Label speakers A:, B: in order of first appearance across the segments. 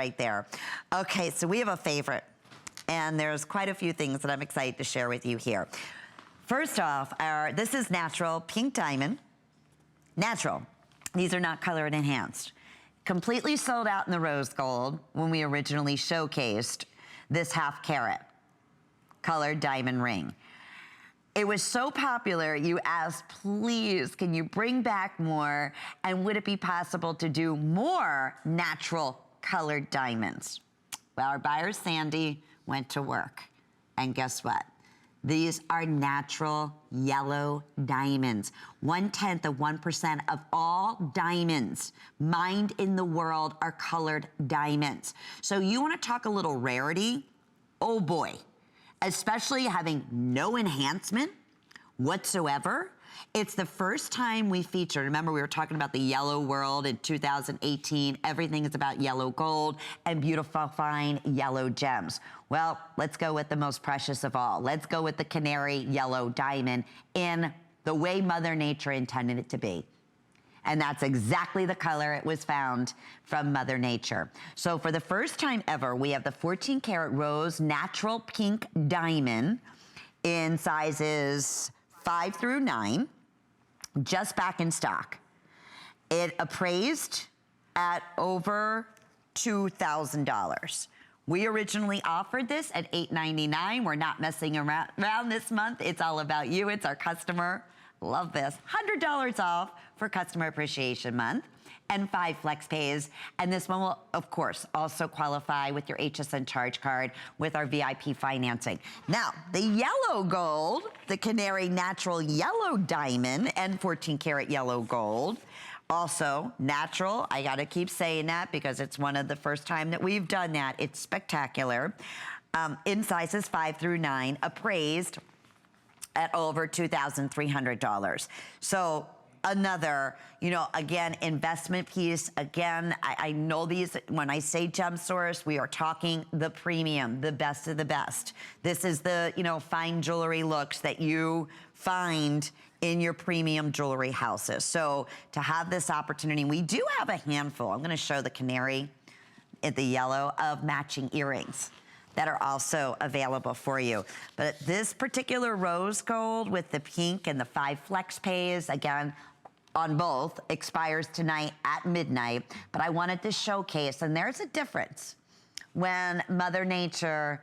A: right there. Okay, so we have a favorite, and there's quite a few things that I'm excited to share with you here. First off, this is natural pink diamond. Natural. These are not color enhanced. Completely sold out in the rose gold when we originally showcased this half carat colored diamond ring. It was so popular, you asked, please, can you bring back more? And would it be possible to do more natural colored diamonds? Well, our buyer, Sandy, went to work. And guess what? These are natural yellow diamonds. 1/10 of 1% of all diamonds mined in the world are colored diamonds. So you want to talk a little rarity? Oh boy. Especially having no enhancement whatsoever. It's the first time we featured, remember we were talking about the yellow world in 2018, everything is about yellow gold and beautiful fine yellow gems. Well, let's go with the most precious of all. Let's go with the canary yellow diamond in the way Mother Nature intended it to be. And that's exactly the color it was found from Mother Nature. So for the first time ever, we have the 14 karat rose natural pink diamond in sizes 5 through 9, just back in stock. It appraised at over $2,000. We originally offered this at $899. We're not messing around this month. It's all about you. It's our customer. Love this. $100 off for Customer Appreciation Month and 5 flex pays. And this one will, of course, also qualify with your HSN charge card with our VIP financing. Now, the yellow gold, the Canary Natural Yellow Diamond and 14 karat yellow gold, also natural. I gotta keep saying that because it's one of the first time that we've done that. It's spectacular. In sizes 5 through 9, appraised at over $2,300. So another, you know, again, investment piece. Again, I know these, when I say gem source, we are talking the premium, the best of the best. This is the, you know, fine jewelry looks that you find in your premium jewelry houses. So to have this opportunity, we do have a handful. I'm gonna show the canary in the yellow of matching earrings that are also available for you. But this particular rose gold with the pink and the 5 flex pays, again, on both, expires tonight at midnight. But I wanted to showcase, and there's a difference when Mother Nature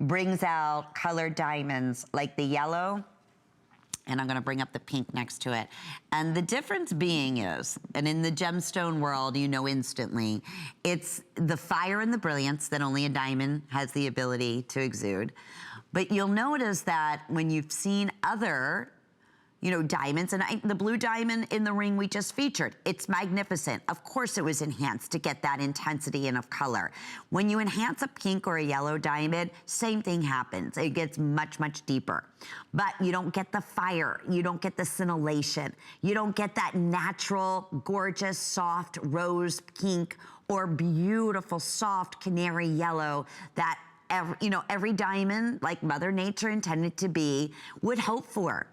A: brings out colored diamonds like the yellow, and I'm gonna bring up the pink next to it. And the difference being is, and in the gemstone world, you know instantly, it's the fire and the brilliance that only a diamond has the ability to exude. But you'll notice that when you've seen other, you know, diamonds, and the blue diamond in the ring we just featured, it's magnificent. Of course it was enhanced to get that intensity and of color. When you enhance a pink or a yellow diamond, same thing happens. It gets much, much deeper. But you don't get the fire, you don't get the scintillation, you don't get that natural, gorgeous, soft rose pink or beautiful, soft canary yellow that every diamond, like Mother Nature intended to be, would hope for.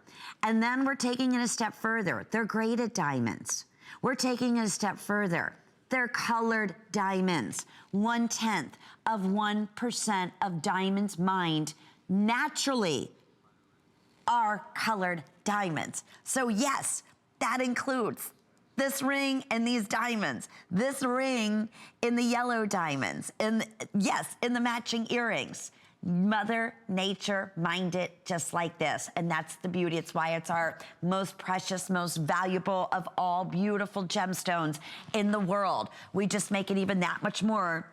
A: And then we're taking it a step further. They're graded diamonds. We're taking it a step further. They're colored diamonds. 1/10 of 1% of diamonds mined naturally are colored diamonds. So yes, that includes this ring and these diamonds, this ring in the yellow diamonds, and yes, in the matching earrings. Mother Nature mined it just like this, and that's the beauty. It's why it's our most precious, most valuable of all beautiful gemstones in the world. We just make it even that much more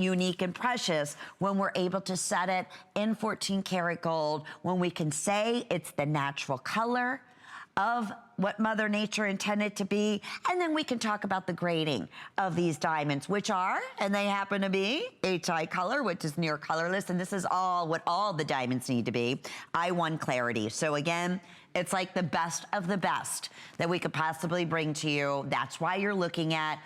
A: unique and precious when we're able to set it in 14 karat gold, when we can say it's the natural color of what Mother Nature intended to be, and then we can talk about the grading of these diamonds, which are, and they happen to be, HI color, which is near colorless, and this is all what all the diamonds need to be, I1 clarity. So again, it's like the best of the best that we could possibly bring to you. That's why you're looking at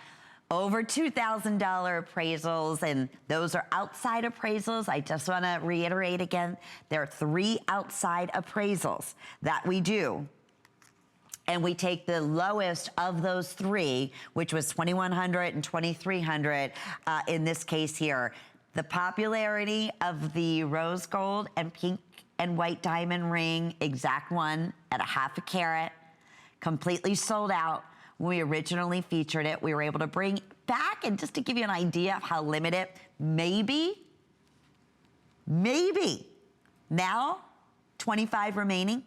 A: over $2,000 appraisals, and those are outside appraisals. I just wanna reiterate again, there are 3 outside appraisals that we do and we take the lowest of those three, which was 2,100 and 2,300 in this case here. The popularity of the rose gold and pink and white diamond ring, exact one at a 1/2 carat, completely sold out. When we originally featured it, we were able to bring back, and just to give you an idea of how limited, maybe, now 25 remaining.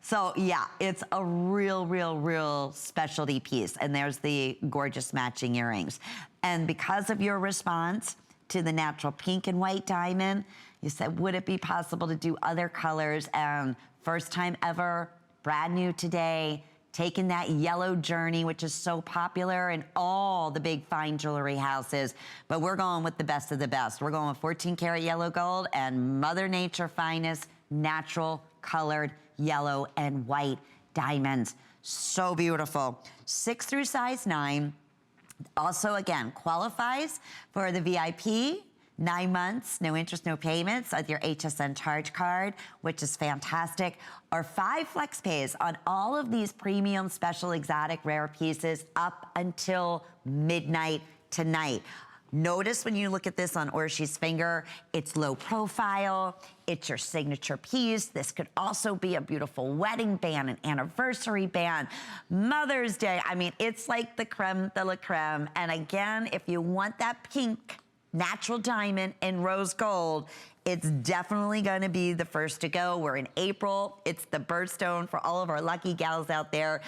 A: So yeah, it's a real specialty piece. And there's the gorgeous matching earrings. And because of your response to the natural pink and white diamond, you said, would it be possible to do other colors? And first time ever, brand new today, taking that yellow journey, which is so popular in all the big fine jewelry houses, but we're going with the best of the best. We're going with 14 karat yellow gold and Mother Nature finest natural colored yellow and white diamonds. So beautiful. 6 through size 9. Also, again, qualifies for the VIP, 9 months, no interest, no payments with your HSN charge card, which is fantastic, or 5 flex pays on all of these premium, special, exotic, rare pieces up until midnight tonight. Notice when you look at this on Orshi's finger, it's low profile, it's your signature piece. This could also be a beautiful wedding band, an anniversary band, Mother's Day. I mean, it's like the creme de la creme. And again, if you want that pink natural diamond in rose gold, it's definitely gonna be the first to go. We're in April. It's the birthstone for all of our lucky gals out there